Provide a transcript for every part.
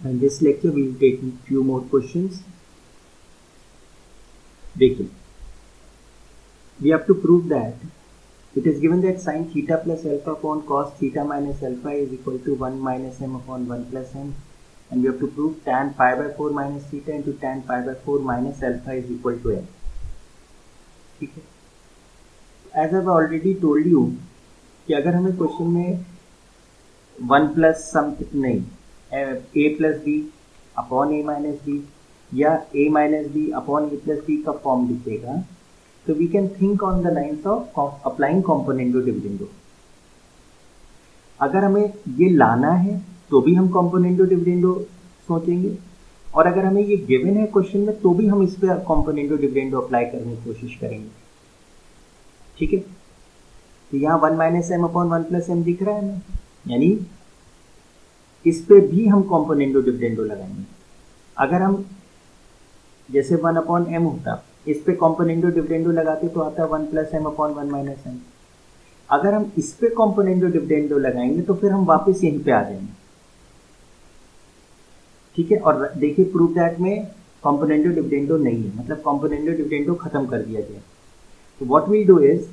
and this lecture we will take few more questions. देखिए, we have to prove that it is given that sin theta plus alpha upon cos theta minus alpha is equal to 1 minus m upon 1 plus m, and we have to prove tan pi by 4 minus theta into tan pi by 4 minus alpha is equal to m. ठीक है, as I have already told you कि अगर हमें question में 1 plus something नहीं a plus B upon A minus B या a minus B upon A plus B का form दिखेगा, तो we can think on the lines of applying componendo dividendo. अगर हमें ये लाना है तो भी हम कॉम्पोनेंटो डिविडेंडो सोचेंगे, और अगर हमें ये गिवन है क्वेश्चन में तो भी हम इस पर कॉम्पोनेंटो डिविडेंडो अप्लाई करने की कोशिश करेंगे. ठीक है, तो यहाँ 1 minus M upon 1 plus M दिख रहा है हमें, यानी इस पे भी हम कॉम्पोनेंटो डिविडेंडो लगाएंगे. अगर हम जैसे 1 अपॉन एम होता, इस पे कॉम्पोनेंटो डिविडेंडो लगाते तो आता 1 plus M upon 1 minus M. अगर हम इस पे कॉम्पोनेंटो डिविडेंडो लगाएंगे तो फिर हम वापस यहीं पे आ जाएंगे. ठीक है, और देखिए प्रूफ दैट में कॉम्पोनेंटो डिविडेंडो नहीं है, मतलब कॉम्पोनेंटो डिविडेंडो खत्म कर दिया गया. तो what we'll do is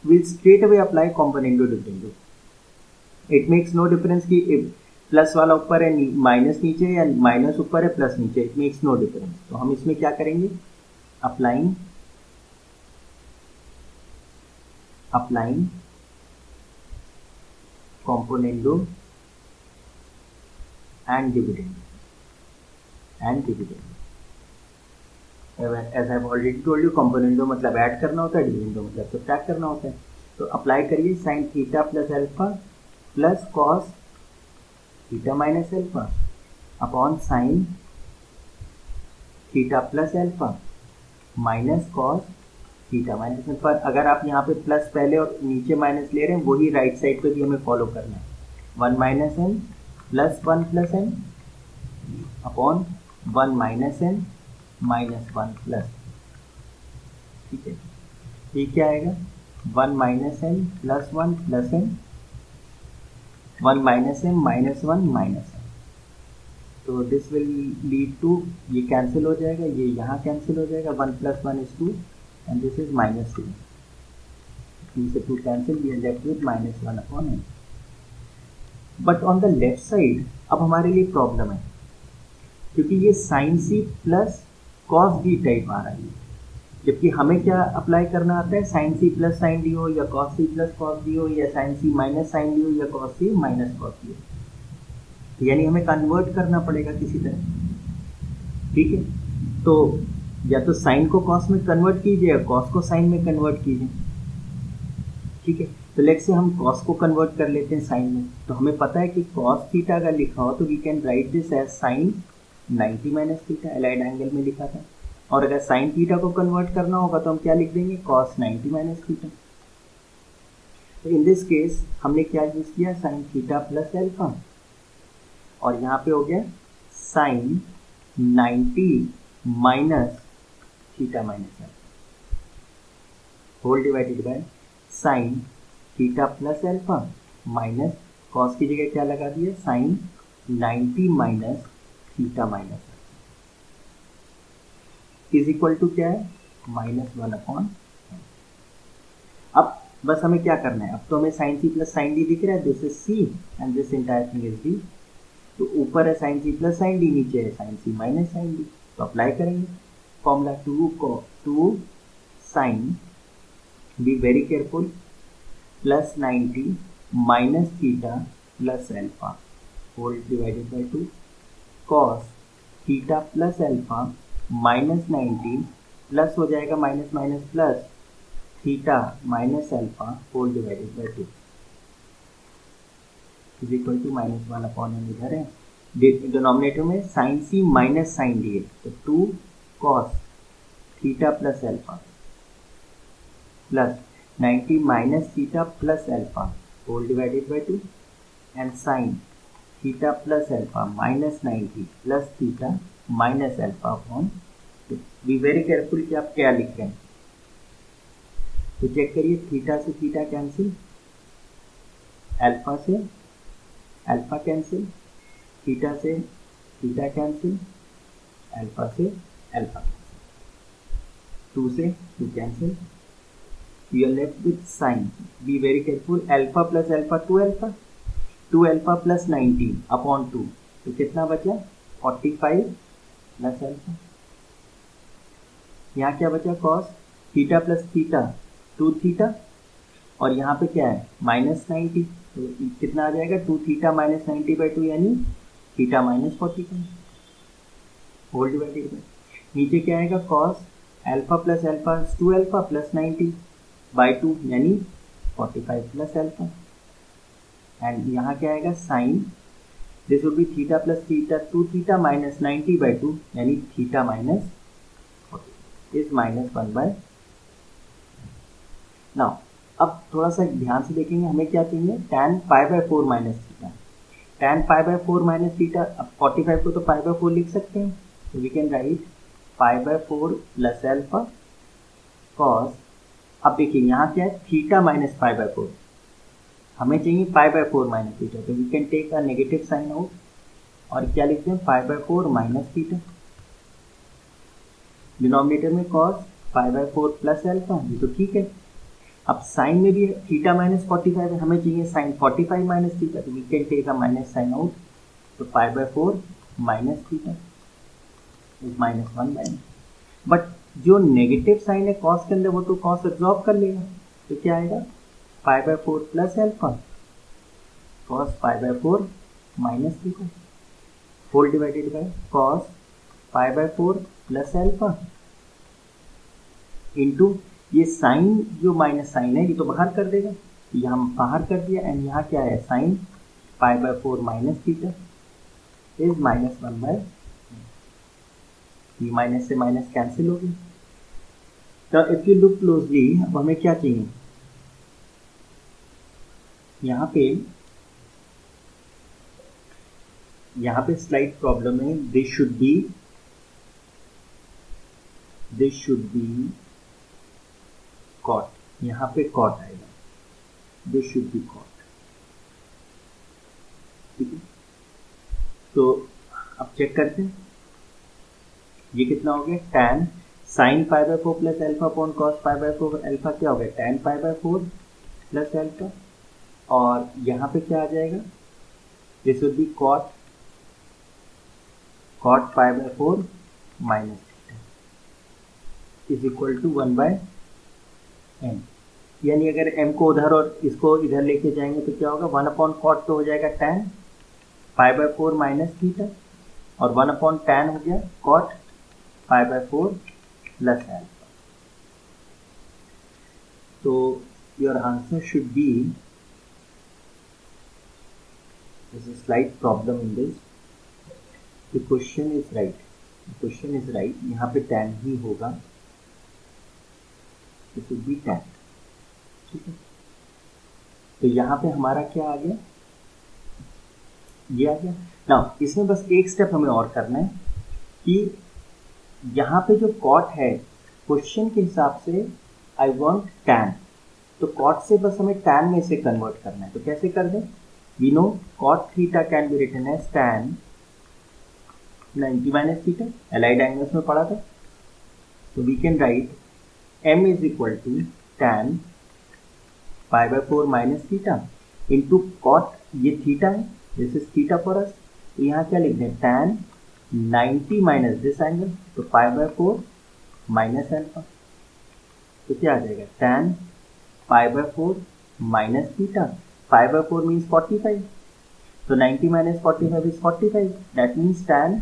we'll straight away apply componendo dividendo. It makes no difference कि प्लस वाला ऊपर है माइनस नीचे या माइनस ऊपर है प्लस नीचे, इट मेक्स नो डिफरेंस. तो हम इसमें क्या करेंगे, applying componendo and dividendo. As I have already told you, componendo मतलब ऐड करना होता है, डिविडेंडो मतलब सब्ट्रैक्ट करना होता है. तो अप्लाई करिए sign theta plus alpha plus cos theta minus alpha upon sign theta plus alpha minus cos theta minus alpha. अगर आप यहाँ पे प्लस पहले और नीचे माइनस ले रहे हैं, वही राइट साइड पे भी हमें फॉलो करना है. 1 minus M plus 1 plus M upon 1 minus M minus 1 plus. ठीक है, ये क्या आएगा, 1 minus M plus 1 plus M 1 minus M minus 1 minus M. तो दिस विल लीड टू, ये कैंसिल हो जाएगा, ये यहाँ कैंसिल हो जाएगा, 1 plus 1 is 2 and this is minus 2. 2 से 2 cancel, we are left with minus 1 upon M. But on the left side अब हमारे लिए प्रॉब्लम है, क्योंकि ये sine C plus cos D type आ रहा है, जबकि हमें क्या अप्लाई करना आता है, sine C plus sine D हो या cos C plus cos D हो या sine C minus sine D हो या cos C minus cos D हो. यानी हमें कन्वर्ट करना पड़ेगा किसी तरह. ठीक है, तो या तो साइन को कॉस में कन्वर्ट कीजिए या कॉस को साइन में कन्वर्ट कीजिए. ठीक है, तो लेट्स से हम कॉस को कन्वर्ट कर लेते हैं साइन में. तो हमें पता है कि कॉस थीटा अगर लिखा हो तो we can write this as sine 90 minus theta, allied angle में लिखा था. और अगर साइन थीटा को कन्वर्ट करना होगा तो हम क्या लिख देंगे, कॉस 90 माइनस थीटा. तो इन दिस केस हमने क्या यूज किया, साइन थीटा प्लस एल्फा, और यहाँ पे हो गया sine 90 minus theta minus alpha whole divided by sine theta plus alpha minus cos की जगह क्या लगा दिया, sine 90 minus theta minus is equal to क्या है, -1 अपॉन. अब बस हमें क्या करना है, अब तो हमें sine C plus sine D दिख रहा है, this is C and this entire thing is D. तो ऊपर है sine C plus sine D, नीचे है sine C minus sine D. तो अप्लाई करेंगे formula 2 sine, be very careful, plus 90 minus theta plus alpha whole divided by 2 cos theta plus alpha minus 90 plus हो जाएगा minus minus plus theta minus alpha whole divided by 2 is equal to -1 upon M. इधर है denominator में sine C minus sine D है, तो 2 cos theta plus alpha plus 90 minus theta plus alpha whole divided by 2 and sine theta plus alpha minus 90 plus theta minus alpha upon 2. Be very careful कि आप क्या लिख रहे हैं. तो check करिए, थीटा से थीटा कैंसिल, अल्फा से अल्फा कैंसिल, थीटा से थीटा कैंसिल, अल्फा से अल्फा, 2 से 2 cancel, you are left with sine. Be very careful. Alpha plus alpha 2 alpha, 2 alpha plus 19 upon 2. तो कितना बचा? 45 प्लस अल्फा. यहाँ क्या बचा? cos theta plus theta 2 theta, और यहाँ पे क्या है? माइनस 90. तो कितना आ जाएगा? 2 थीटा माइनस 90/2 यानी theta minus 45 whole divided by, नीचे क्या आएगा? cos alpha plus alpha 2 alpha plus 90/2 यानी 45 प्लस अल्फा, एंड यहाँ क्या आएगा? Sine, this would be theta plus theta 2 theta minus 90/2 यानी थीटा माइनस 40 इज -1/. नाउ अब थोड़ा सा ध्यान से देखेंगे, हमें क्या चाहिए? tan π/4 minus theta. tan π/4 minus theta, अब 45 को तो π/4 लिख सकते हैं, तो we can write π/4 plus alpha cos. अब देखिए यहाँ क्या है? थीटा माइनस π/4, हमें चाहिए π/4 माइनस थीटा, तो we can take a negative sign out और क्या लिखते हैं? π/4 माइनस थीटा, डिनोमिनेटर में cos π/4 प्लस अल्फा, ये तो ठीक है. अब साइन में भी थीटा माइनस 45 है, हमें चाहिए साइन 45 माइनस थीटा, तो we can take a minus sine out, तो π/4 माइनस थीटा इज -1/. बट जो नेगेटिव साइन है कॉस के अंदर, वो तो कॉस एब्जॉर्ब कर लेगा, तो क्या आएगा? π/4 plus alpha cos π/4 minus theta whole divided by cos π/4 plus alpha into ये साइन, जो माइनस साइन है ये तो बाहर कर देगा, ये हम बाहर कर दिया, एंड यहाँ क्या है? Sine π/4 minus theta is -1/. ये माइनस से माइनस कैंसिल हो गई. तो इफ यू लुक क्लोजली, अब हमें क्या चाहिए? यहाँ पे स्लाइड प्रॉब्लम है. दिस शुड बी कॉट, यहाँ पे कॉट आएगा, दिस शुड बी कॉट. ठीक है, तो अब चेक करते हैं ये कितना हो गया? tan sin π/4 plus alpha upon cos π/4 alpha क्या हो गया? tan π/4 प्लस अल्फा, और यहाँ पे क्या आ जाएगा? This will be cot π/4 minus theta is equal to 1/m. यानी अगर m को उधर और इसको इधर लेके जाएंगे तो क्या होगा? 1/cot तो हो जाएगा tan π/4 माइनस थीटा, और 1/tan हो गया cot π/4 प्लस अल्फा. तो your answer should be, this is slide problem in this, the question is right, यहाँ पे tan ही होगा, दिस विल बी tan. ठीक है, तो यहाँ पे हमारा क्या आ गया? ये आ गया. नाउ इसमें बस एक स्टेप हमें और करना है कि यहाँ पे जो कॉट है, क्वेश्चन के हिसाब से आई वांट tan, तो कॉट से बस हमें tan में से कन्वर्ट करना है. तो कैसे कर दें? We know cot theta can be written as tan 90 minus theta, allied angles में पढ़ा था, तो we can write m is equal to tan π/4 minus theta into cot, ये थीटा है, this is theta for us, तो यहाँ क्या लिख दें? tan 90 माइनस दिस एंगल, तो π/4 माइनस अल्फा, तो क्या आ जाएगा? tan π/4 माइनस थीटा, π/4 मीन्स 45, तो 90 minus 45 is 45, that means tan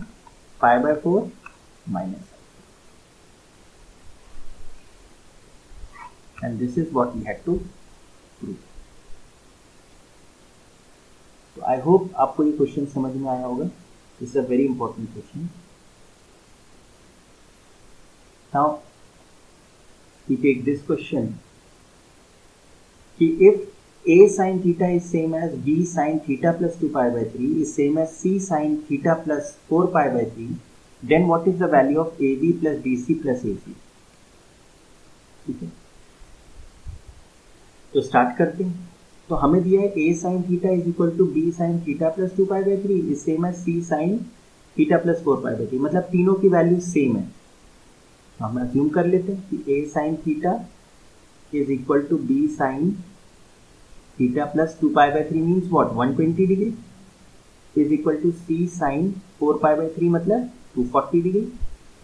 π/4 minus, and this is what we had to prove. So I hope आपको ये क्वेश्चन समझ में आया होगा. This is a very important question. Now we take this question कि if a sin theta is same as b sin theta plus 2π/3 is same as c sin theta plus 4π/3, then what is the value of ab plus bc plus ac? ठीक है, तो start करते हैं. तो हमें दिया है a sin theta is equal to b sin theta plus 2π/3 is same as c sin theta plus 4π/3, मतलब तीनों की वैल्यू सेम है। तो हम अज्यूम कर लेते हैं कि a sine theta is equal to b sine theta plus 2π/3 means what 120 degree is equal to c sine 4π/3 मतलब 240 डिग्री।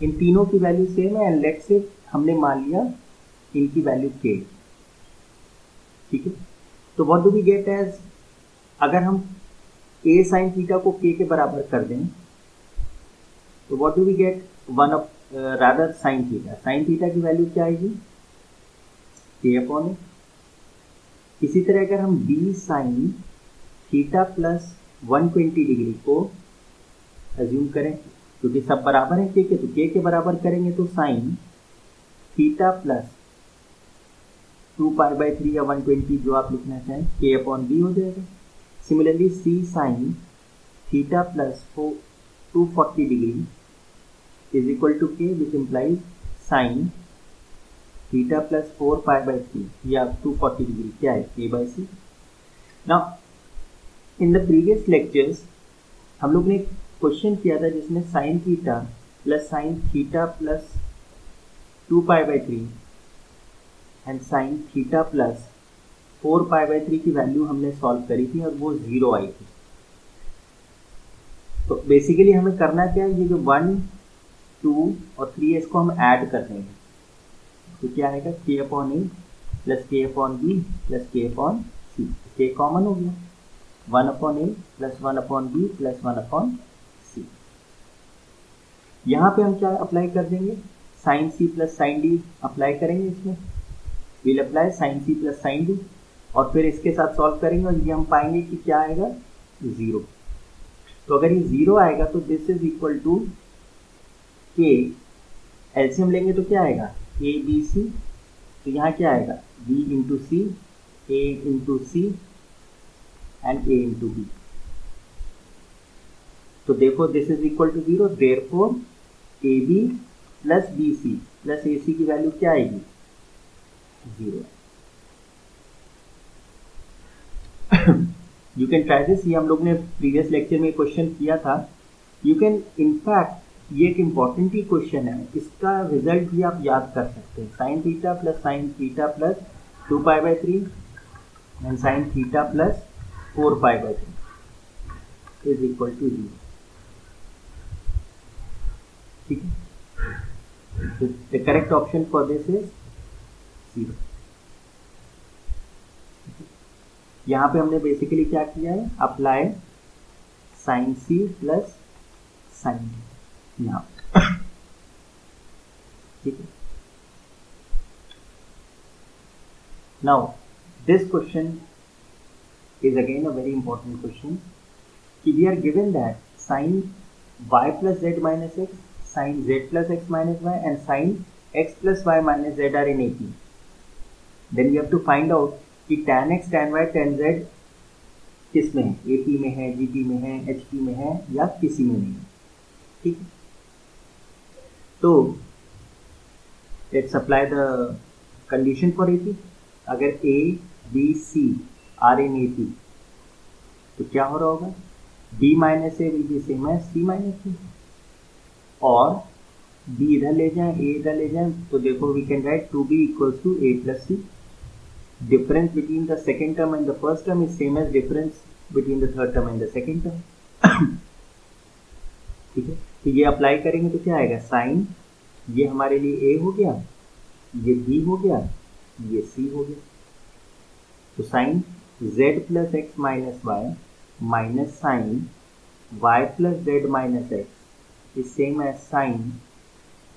इन तीनों की वैल्यू सेम है एंड लेट्स से हमने मान लिया इनकी वैल्यू k, ठीक है। तो what do we get as, अगर हम a साइन थीटा को k के बराबर कर दें तो what do we get, one of rather sine theta की वैल्यू क्या आएगी k/a। इसी तरह अगर हम b sine theta plus 120 degree को अज्यूम करें, क्योंकि सब बराबर है k के, तो k के बराबर करेंगे तो साइन थीटा प्लस 2π/3 या 120 जो आप लिखना चाहें k/b हो जाएगा। Similarly c sine theta plus 240 degree is equal to k, which implies sine theta plus 4π/3 या 240 डिग्री क्या है k/c। Now in the previous lectures हम लोग ने क्वेश्चन किया था जिसमें sine theta plus 2π/3 and sine theta plus 4π/3 की वैल्यू हमने सॉल्व करी थी और वो 0 आई थी। तो बेसिकली हमें करना क्या है, ये जो 1, 2 और 3 इसको हम ऐड कर देंगे, तो क्या आएगा k/a plus k/b plus k/c, k common हो गया, 1/a plus 1/b plus 1/c। यहाँ पे हम क्या अप्लाई कर देंगे, sine c plus sine d apply करेंगे, इसमें will apply sine c plus sine d और फिर इसके साथ सॉल्व करेंगे और ये हम पाएंगे कि क्या आएगा 0। तो अगर ये 0 आएगा तो this is equal to k, LCM लेंगे तो क्या आएगा a b c, तो यहाँ क्या आएगा b into c, a into c and a into b। तो देखो this is equal to 0, therefore ab plus bc plus ac की वैल्यू क्या आएगी 0। यू कैन ट्राई दिस, ये हम लोग ने प्रीवियस लेक्चर में क्वेश्चन किया था। यू कैन इनफैक्ट, ये एक इम्पॉर्टेंट ही क्वेश्चन है, इसका रिजल्ट भी आप याद कर सकते हैं। Sine theta plus 2π/3 and sine theta plus 4π/3 is equal to 0, ठीक है। The correct option for this is 0। यहाँ पे हमने बेसिकली क्या किया है, apply sine c plus sine d यहाँ, ठीक है। Now this question is again a very important question. We are given that sin y plus z minus x, sin z plus x minus y and sin x plus y minus z are in AP. Then we have to find out कि tan x, tan y, tan z किस में है, AP में है, GP में है, HP में है या किसी में नहीं है, ठीक है। तो let's apply the condition for AP. अगर A, B, C are in A P तो क्या हो रहा होगा, b minus A will be same as c minus A, और b इधर ले जाएं, a इधर ले जाएं, तो देखो we can write 2b equals to a plus c। Difference between the second term and the first term is same as difference between the third term and the second term, ठीक है। तो ये apply करेंगे तो क्या आएगा, sign ये हमारे लिए a हो गया, ये b हो गया, ये c हो गया। तो sine z plus x minus Y minus sine y plus z minus X is same as sine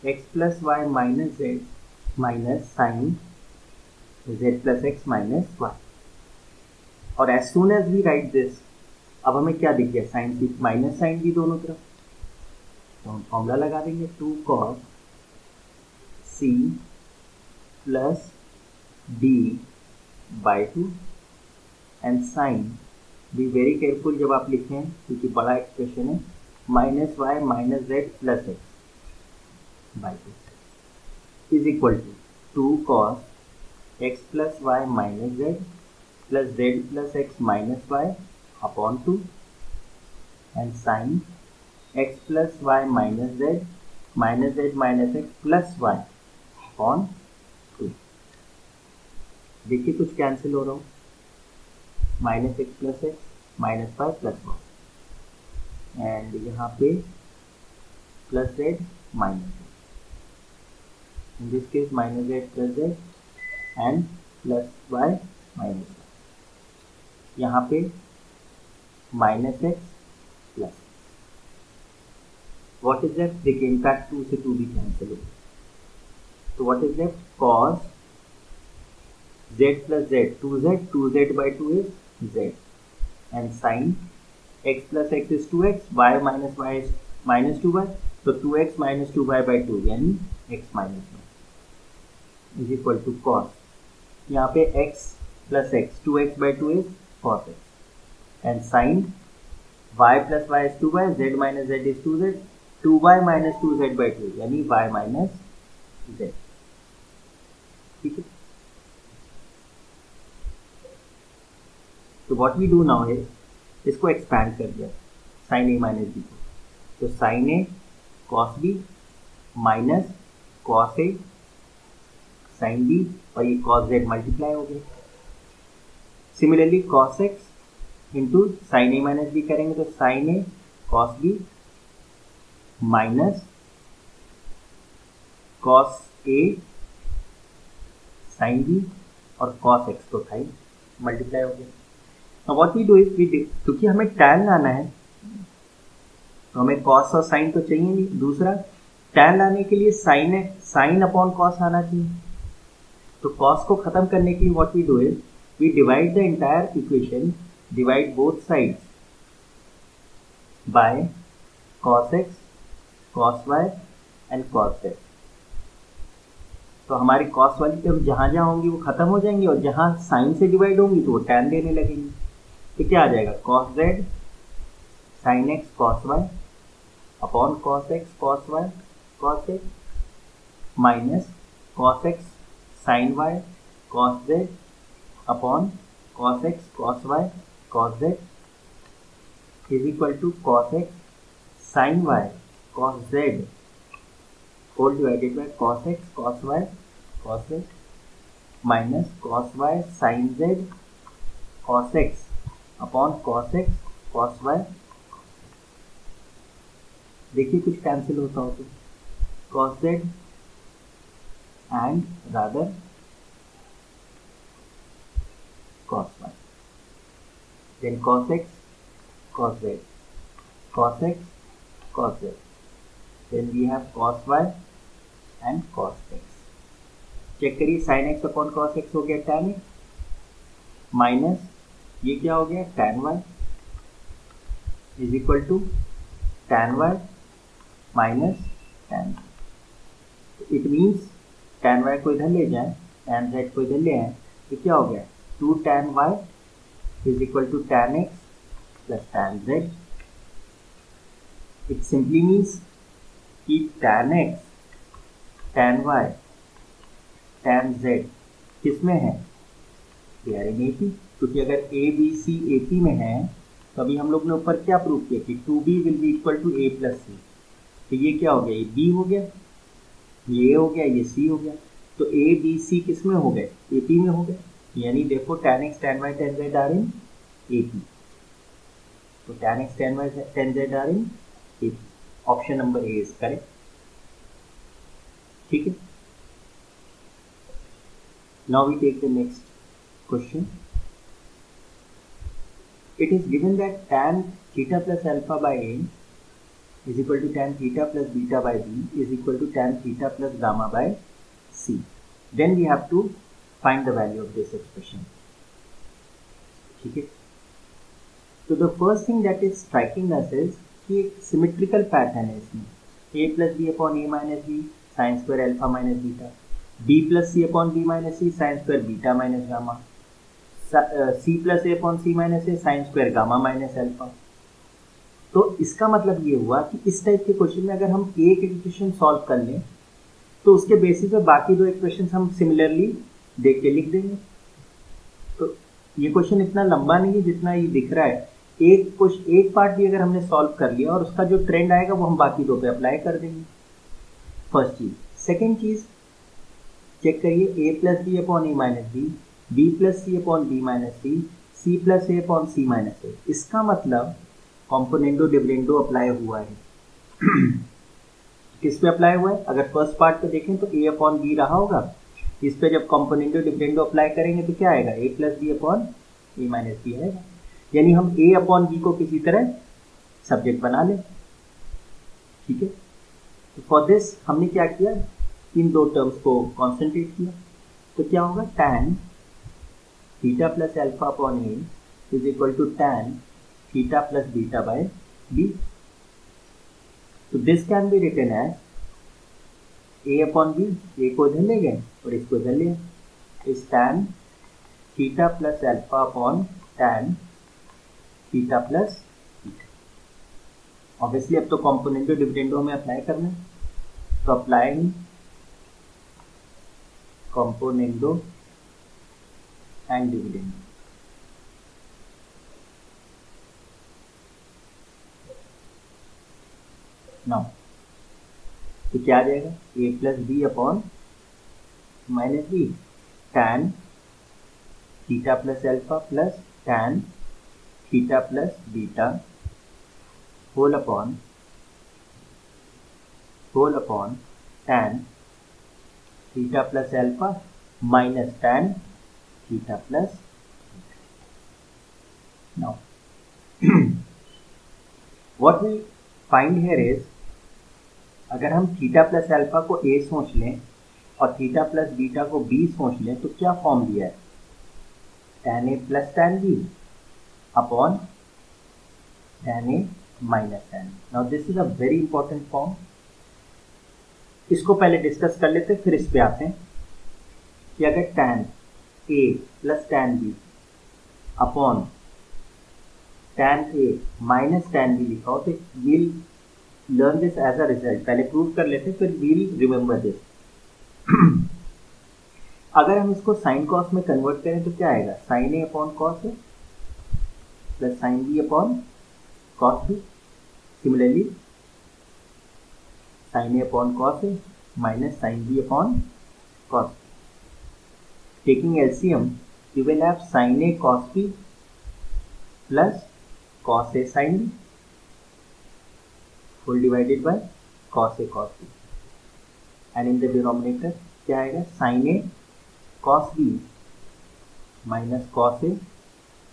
x plus Y minus z minus sine z plus x minus Y. और as soon as we write this, अब हमें क्या दिख गया, sign C minus sign भी दोनों तरफ, तो हम फॉर्मूला लगा देंगे 2 cos c plus d by 2 and sine, be very careful जब आप लिखें क्योंकि बड़ा एक्सप्रेशन है, minus Y minus z plus x by 2 is equal to 2 cos x plus Y minus z plus z plus x minus y upon 2 and sine x plus Y minus z minus x plus y upon 2। देखिए कुछ cancel हो रहा हूँ, minus x plus x minus Y plus Y and यहाँ पे plus Z minus Z, in this case minus z plus z and plus y minus y, यहाँ पे minus x plus, what is left, देखिए in fact 2 से 2 भी cancel हो गया, तो what is left, cos z plus z 2z by 2 is z and sin x plus x is 2x, y minus y is minus 2y, तो 2x minus 2y by 2 यानी x minus y is equal to cos, यहाँ पे x plus x 2x by 2 is cos x and sin y plus y is 2y, z minus z is 2z, 2y minus 2z by 2 यानी y minus z। ठीक है, तो what we do now is इसको expand कर दिया sin a minus b को, तो sin a cos b minus cos a sin b और ये cos z मल्टीप्लाई हो गए। Similarly cos x into sin a minus b करेंगे तो sin a cos b minus cos a sin b और cos x तो था ही multiply हो गया। Now what we do is क्योंकि हमें tan लाना है तो हमें cos और sin तो चाहिए नहीं, दूसरा tan लाने के लिए sin अपॉन cos आना चाहिए, तो cos को खत्म करने के लिए what we do is we divide the entire equation, divide both sides by cos x, cos y and cos z। तो हमारी cos वाली टर्म जहाँ जहाँ होंगी वो खत्म हो जाएंगी और जहाँ sin से डिवाइड होंगी तो वो tan देने लगेंगी, तो क्या आ जाएगा cos z sin x cos y upon cos x cos y cos z minus cos x sin y cos z upon cos x cos y cos z is equal to cos x sin y cos z whole divided by cos x cos y cos z minus cos y sin z cos x upon cos x cos y। देखिए कुछ cancel होता हो तो cos z and rather cos y, then cos x cos z cos x cos z, then we have cos y and cos x। Check करिए sin x upon cos x हो गया tan x minus ये क्या हो गया tan y is equal to tan y minus tan z। It means tan y को इधर ले जाए tan z को इधर ले आए तो क्या हो गया 2 tan y is equal to tan x plus tan z। It simply means कि tan x tan y tan z किस में है, दे आर इन AP, क्योंकि अगर a b c AP में है तो अभी हम लोग ने ऊपर क्या प्रूव किया कि 2b will be equal to a plus c, तो ये क्या हो गया ये b हो गया, ये a हो गया, ये c हो गया, तो a b c किस में हो गए AP में हो गए, यानी देखो tan x tan y tan z are in AP, तो tan x tan y tan z are in AP, option number a is correct. ठीक है, now we take the next question. It is given that tan theta plus alpha by a is equal to tan theta plus beta by b is equal to tan theta plus gamma by c. Then we have to find the value of this expression. ठीक है, तो the first thing that is striking us is कि एक symmetrical pattern है इसमें, a plus b upon a minus b sin square alpha minus beta, b plus c upon b minus c sin square beta minus gamma, c plus A upon C minus A sine square gamma minus alpha. तो इसका मतलब ये हुआ कि इस type के question में अगर हम एक इक्वेशन सॉल्व कर लें तो उसके बेसिस पे बाकी दो इक्वेशन हम सिमिलरली देख के लिख देंगे। तो ये क्वेश्चन इतना लंबा नहीं है जितना ये दिख रहा है एक पार्ट भी अगर हमने सॉल्व कर लिया और उसका जो ट्रेंड आएगा वो हम बाकी दो पे अप्लाई कर देंगे, फर्स्ट चीज। सेकेंड चीज चेक करिए, a plus B upon A minus B, B plus C upon B minus C plus A upon C minus A. इसका मतलब कॉम्पोनेंडो डिविडेंडो अप्लाई हुआ है। किस पे अप्लाई हुआ है? अगर फर्स्ट पार्ट पे देखें तो a अपॉन बी रहा होगा, इस पे जब कॉम्पोनेंडो डिविडेंडो अप्लाई करेंगे तो क्या आएगा? a plus B upon A minus b आएगा। यानी हम a अपॉन बी को किसी तरह सब्जेक्ट बना लें, ठीक है। तो फॉर दिस हमने क्या किया, इन दो टर्म्स को कॉन्सेंट्रेट किया, तो क्या होगा? tan theta plus alpha upon A is equal to tan theta plus beta by B. तो this can be written as a upon B, a को इधर ले गए और इसको इधर ले, इस tan theta plus alpha upon tan theta plus beta. Obviously अब तो कॉम्पोनेंटो डिविडेंडो में अप्लाई करना है, तो apply componendo and dividendo. Now तो क्या आ जाएगा? a plus B upon minus b, tan theta plus alpha plus tan theta plus beta whole upon tan theta plus alpha minus tan theta plus. Now what we find here is, अगर हम थीटा plus अल्फा को a सोच लें और theta plus beta को b सोच लें तो क्या फॉर्म दिया है? tan a plus tan b upon tan a minus tan। Now this is a very important form. इसको पहले डिस्कस कर लेते हैं, फिर इस पे आते हैं कि अगर tan a plus tan b upon tan a minus tan b लिखा हो तो we'll learn this as a result। पहले प्रूव कर लेते हैं, फिर we'll remember this। अगर हम इसको साइन कॉस में कन्वर्ट करें तो क्या आएगा? Sine a upon cos a plus sine b upon cos b। Similarly sine a upon cos a minus sine b upon cos b। Taking LCM you will have sin a cos b plus cos a sin b whole divided by cos a cos b, and in the denominator क्या आएगा? sin a cos b minus cos a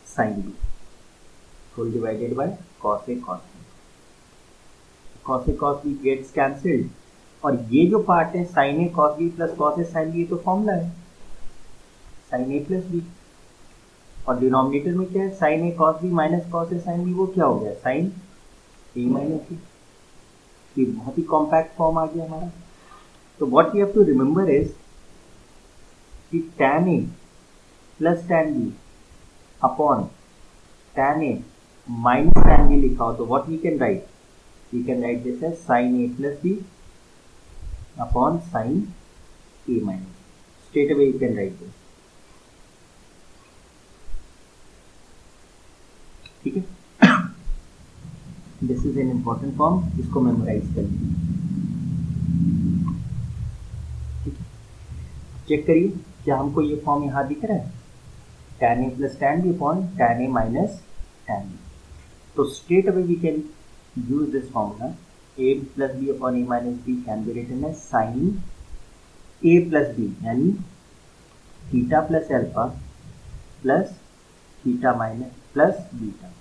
sin b whole divided by cos a cos b। cos a cos b gets cancelled, और ये जो part है sin a cos b plus cos a sin b, ये तो formula है sin a plus b, और denominator में क्या है? sin a cos b minus cos a sin b, वो क्या हो गया? sin a minus b। ये बहुत ही कॉम्पैक्ट फॉर्म आ गया हमारा। तो what you have to remember is कि tan a plus tan b upon tan a minus tan b लिखा हो तो what we can write? We can write this as sin a plus b upon sin a minus. Straight away you can write this, ठीक है। This is an important form, इसको memorise कर लीजिए, ठीक है। चेक करिए क्या हमको ये फॉर्म यहाँ दिख रहा है? tan a plus tan b upon tan a minus tan b। तो straight away we can use this formula, a plus b upon a minus b can be written as sine a plus b, यानी theta plus alpha plus theta minus plus beta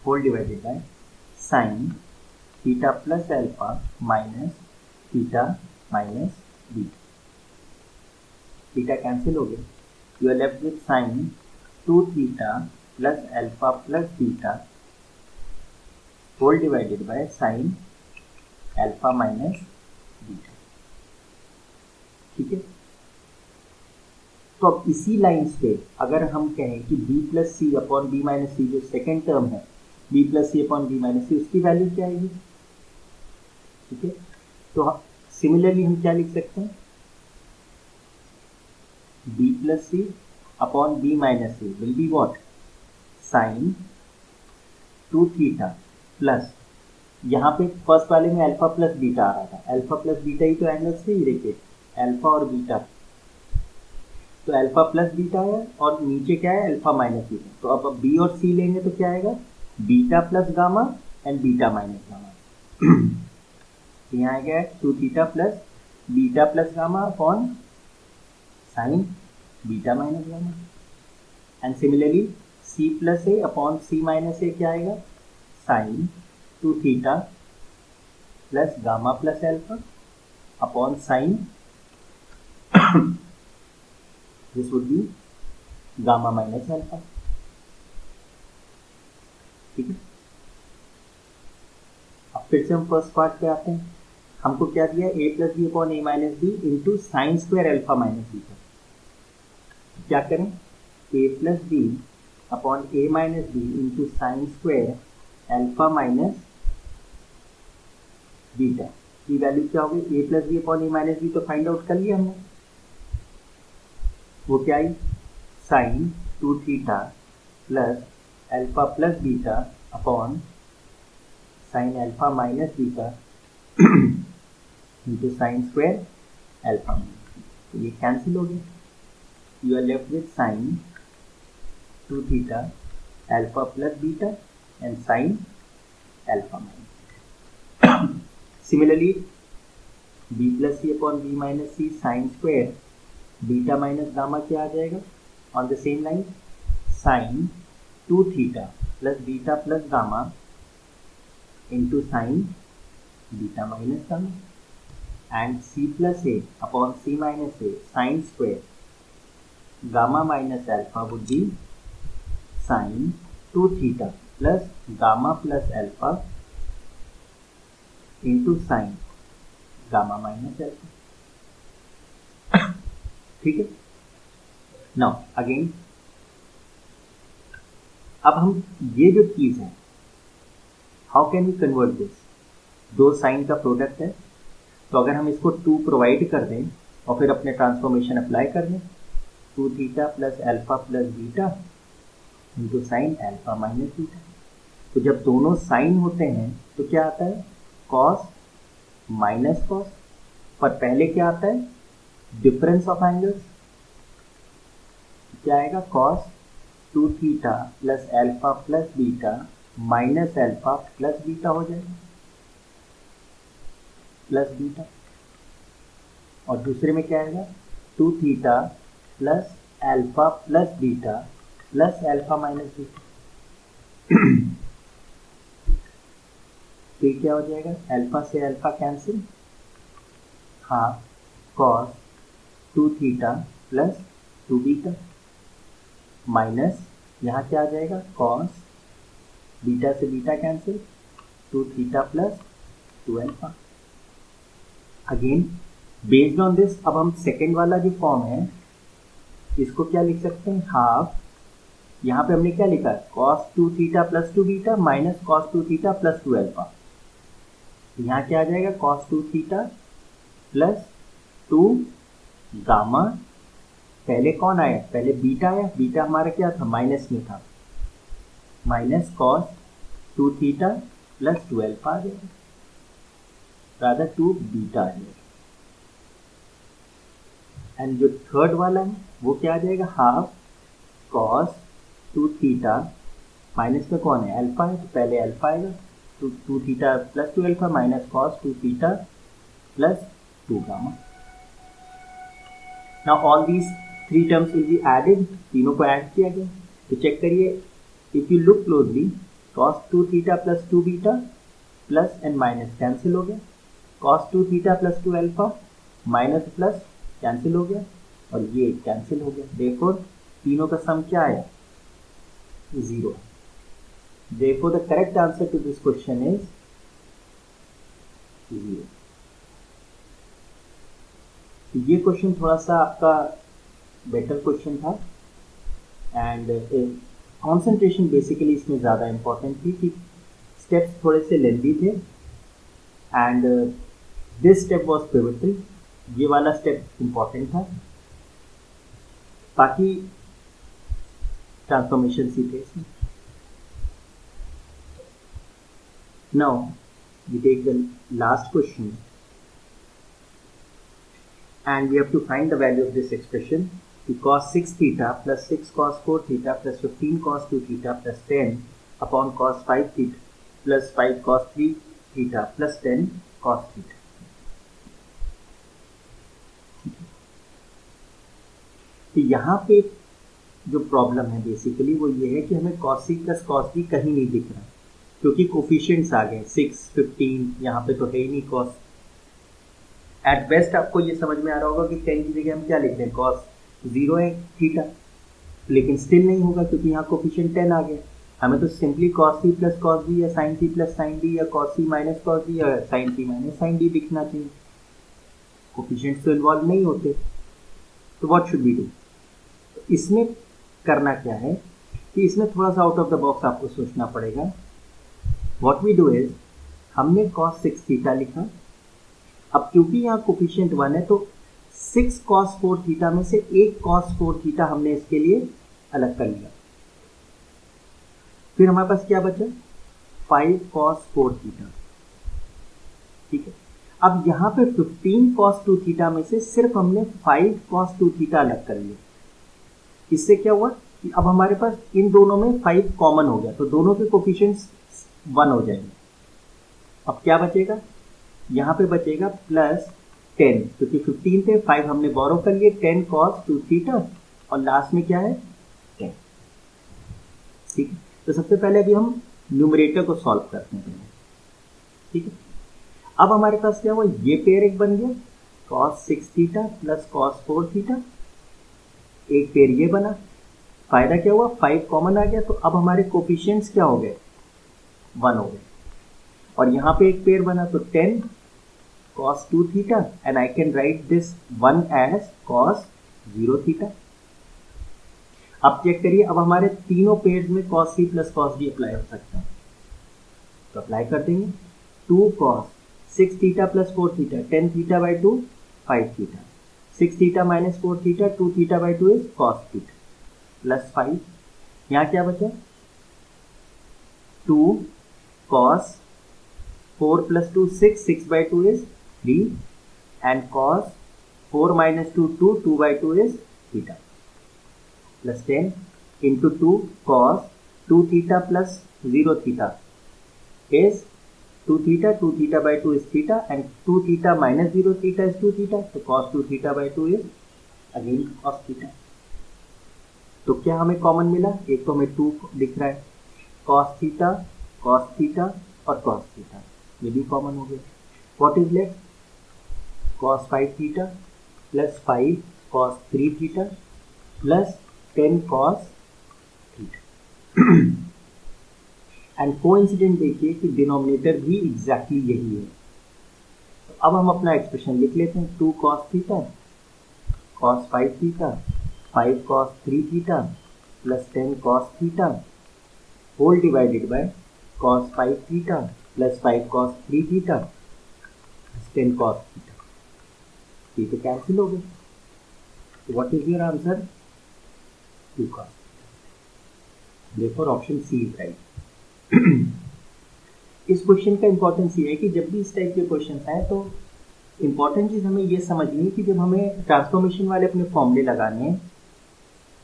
whole divided by sine theta plus alpha minus theta minus beta. Theta cancel हो गया, you are left with sine 2 theta plus alpha plus beta whole divided by sine alpha minus beta, ठीक है। तो अब इसी lines पे अगर हम कहें कि b प्लस सी अपॉन बी माइनस सी, जो सेकेंड टर्म है b प्लस सी अपॉन बी माइनस सी, उसकी वैल्यू क्या आएगी? ठीक है, तो सिमिलरली हम क्या लिख सकते हैं? b plus C upon B minus c will be what? Sine two theta plus, यहाँ पे फर्स्ट वाले में अल्फा प्लस बीटा आ रहा था, अल्फा प्लस बीटा ही तो एंगल्स थे, ये देखिए अल्फा और बीटा, तो अल्फा प्लस बीटा है और नीचे क्या है अल्फा माइनस बीटा। तो अब बी और सी लेंगे तो क्या आएगा, beta plus gamma and beta minus gamma. यहाँ आएगा two theta plus beta plus gamma upon sine beta minus gamma, and similarly C plus A upon C minus A क्या आएगा, sine two theta plus gamma plus alpha upon sine this would be gamma minus alpha. ठीक है, अब फिर से हम first part पे आते हैं। हमको क्या दिया, A plus B upon A minus B into sine square alpha minus beta. क्या करें, A plus B upon A minus B into sine square alpha minus beta की वैल्यू क्या होगी, A plus B upon A minus B तो find out कर लिया हमने, वो क्या आई, sine two theta plus alpha plus beta upon sine alpha minus beta into sine square alpha minus, तो ये कैंसिल हो गया, you are left with sine two theta alpha plus beta and sine alpha minus. Similarly b plus C upon B minus c sine square beta minus gamma क्या आ जाएगा, on the same line sine two theta plus beta plus gamma into sine beta minus gamma, and c plus A upon C minus A sine square gamma minus alpha would be sine two theta plus gamma plus alpha into sine gamma minus alpha. ठीक है, now again अब हम ये जो चीज है, how can we convert this, दो sine का प्रोडक्ट है, तो अगर हम इसको 2 प्रोवाइड कर दें और फिर अपने ट्रांसफॉर्मेशन अप्लाई कर दें, two theta plus alpha plus beta into sine alpha minus beta, तो जब दोनों साइन होते हैं तो क्या आता है, कॉस माइनस कॉस, पर पहले क्या आता है, डिफरेंस ऑफ एंगल्स, क्या आएगा, cos two theta plus alpha plus beta minus alpha plus beta हो जाएगा, प्लस बीटा, और दूसरे में क्या आएगा, two theta plus alpha plus beta plus alpha minus beta. तो क्या हो जाएगा, अल्फा से alpha cancel, half cos two theta plus two beta minus यहाँ क्या आ जाएगा, कॉस बीटा से beta cancel, two theta plus two alpha. Again based on this अब हम सेकेंड वाला जो फॉर्म है इसको क्या लिख सकते हैं, हाफ, यहाँ पे हमने क्या लिखा है, cos two theta plus two beta minus cos two theta plus two alpha, यहाँ क्या आ जाएगा, cos two theta plus two gamma, पहले कौन आया, पहले बीटा आया, बीटा हमारा क्या था, माइनस में था, minus cos two theta plus two alpha आ जाएगा, रादर टू बीटा आ जाएगा, एंड जो थर्ड वाला है वो क्या आ जाएगा, half cos two theta, minus में कौन है, अल्फा है, तो पहले अल्फा आएगा, two theta plus two alpha minus cos two theta plus two gamma. Now all these three terms will be added, तीनों को ऐड किया गया, तो चेक करिए, if you look closely, cos two theta plus two beta plus and minus cancel हो गया, cos two theta plus two alpha minus plus cancel हो गया, और ये कैंसिल हो गया, देयरफॉर तीनों का सम क्या आया, 0। Therefore, the correct answer to this question is 0. ये क्वेश्चन थोड़ा सा आपका बेटर क्वेश्चन था, एंड कंसंट्रेशन बेसिकली इसमें ज़्यादा इम्पोर्टेंट थी कि स्टेप्स थोड़े से लेंदी थे, and this step was pivotal, ये वाला स्टेप इम्पोर्टेंट था, बाकी ट्रांसफॉर्मेशन सीखे इसमें। Now we take the last question and we have to find the value of this expression. Cos 6 theta plus 6 cos 4 theta plus 15 cos 2 theta plus 10 upon cos 5 theta plus 5 cos 3 theta plus 10 cos theta. तो यहाँ पे जो problem है basically वो ये है कि हमें cos c plus cos d कहीं नहीं दिख रहा क्योंकि कोफिशिएंट्स आ गए 6, 15, यहाँ पे तो है ही नहीं cos. एट बेस्ट आपको ये समझ में आ रहा होगा कि 10 की जगह हम क्या लिख रहे हैं, cos 0 है थीटा, लेकिन स्टिल नहीं होगा क्योंकि यहाँ कोफिशिएंट 10 आ गया. हमें तो simply cos c plus cos d या sin c plus sin d या cos c minus cos d या sin c minus sin d दिखना चाहिए. कोफिशिएंट्स तो इन्वॉल्व नहीं होते. तो व्हाट शुड वी डू? इसमें करना क्या है कि इसमें थोड़ा सा आउट ऑफ द बॉक्स आपको सोचना पड़ेगा. व्हाट वी डू इज, हमने cos 6 थीटा लिखा. अब क्योंकि यहाँ कोफिशिएंट 1 है तो 6 cos 4 थीटा में से एक cos 4 थीटा हमने इसके लिए अलग कर लिया. फिर हमारे पास क्या बचा, 5 cos 4 थीटा. ठीक है. अब यहाँ पे 15 cos 2 थीटा में से सिर्फ हमने 5 cos 2 थीटा अलग कर लिया. इससे क्या हुआ कि अब हमारे पास इन दोनों में 5 कॉमन हो गया तो दोनों के कोफिशिएंट्स 1 हो जाएंगे. अब क्या बचेगा, यहाँ पे बचेगा प्लस 10 क्योंकि 15 थे, 5 हमने बोरो कर लिए, 10 cos 2 थीटा और लास्ट में क्या है 10. ठीक है. तो सबसे पहले अभी हम न्यूमरेटर को सॉल्व करते हैं. ठीक है. अब हमारे पास क्या हुआ, ये पेयर एक बन गया cos 6 theta plus cos 4 theta, एक पेयर ये बना. फायदा क्या हुआ, 5 कॉमन आ गया तो अब हमारे कोफिशिएंट्स क्या हो गए, 1 हो गए. और यहाँ पे एक पेयर बना तो 10 cos 2 theta and I can write this 1 as cos 0 theta. अब चेक करिए, अब हमारे तीनों पेयर्स में cos c plus cos d apply हो सकता है तो अप्लाई कर देंगे. 2 cos 6 theta plus 4 theta, 10 theta by 2 5 theta, 6 theta minus 4 theta, 2 theta by 2 is cos theta plus 5. यहाँ क्या बचा, 2 cos 4 plus 2 6, 6 by 2 is 3 and cos 4 minus 2 2, 2 by 2 is theta plus 10 into 2 cos 2 theta plus 0 theta is 2 theta, 2 theta by 2 is theta and 2 theta minus 0 theta is 2 theta तो cos 2 theta by 2 is again cos theta. तो क्या हमें common मिला, एक तो हमें 2 दिख रहा है, cos थीटा और cos थीटा ये भी कॉमन हो गया. What is left, cos 5 theta plus 5 cos 3 theta plus 10 cos theta. And coincident देखिए कि डिनोमिनेटर भी एग्जैक्टली यही है. तो अब हम अपना एक्सप्रेशन लिख लेते हैं. 2 cos theta cos 5 theta 5 cos 3 theta plus 10 cos theta whole divided by cos 5 theta plus 5 cos 3 theta plus 10 cos theta. ये तो कैंसिल हो गए. What is your answer, 2 cos. Therefore option c is right. इस question का importance ये है कि जब भी इस टाइप के क्वेश्चन आए तो इंपॉर्टेंट चीज हमें ये समझनी है कि जब हमें ट्रांसफॉर्मेशन वाले अपने फॉर्मूले लगाने हैं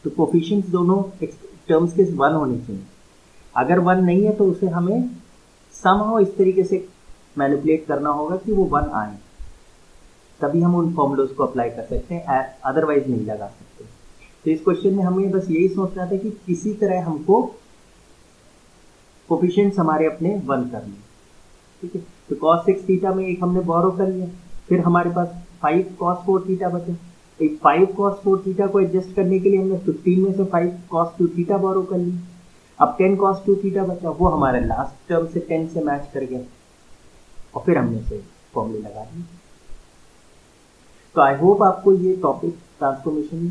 तो कोफिशिएंट्स दोनों टर्म्स के 1 होने चाहिए. अगर 1 नहीं है तो उसे हमें समहाउ इस तरीके से मैनिपुलेट करना होगा कि वो 1 आए, तभी हम उन फॉर्मूलोज को अप्लाई कर सकते हैं, अदरवाइज नहीं लगा सकते. तो इस क्वेश्चन में हमें बस यही सोचना था कि किसी तरह हमको कोफिशिएंट्स हमारे अपने 1 करने. ठीक है. तो cos 6 थीटा में एक हमने बोरो कर लिया, फिर हमारे पास 5 cos 4 थीटा बचे. एक 5 cos 4 थीटा को एडजस्ट करने के लिए हमने 15 में से 5 cos 2 थीटा बोरो कर ली. अब 10 cos 2 थीटा बचा, वो हमारे लास्ट टर्म से 10 से मैच कर गया और फिर हमने से फॉर्मूले लगा दिए. तो आई होप आपको ये टॉपिक ट्रांसफॉर्मेशन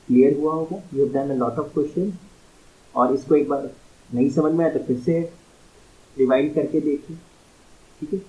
क्लियर हुआ होगा. You have done a lot of question और इसको एक बार नहीं समझ में आया तो फिर से रिवाइंड करके देखिए. ठीक है.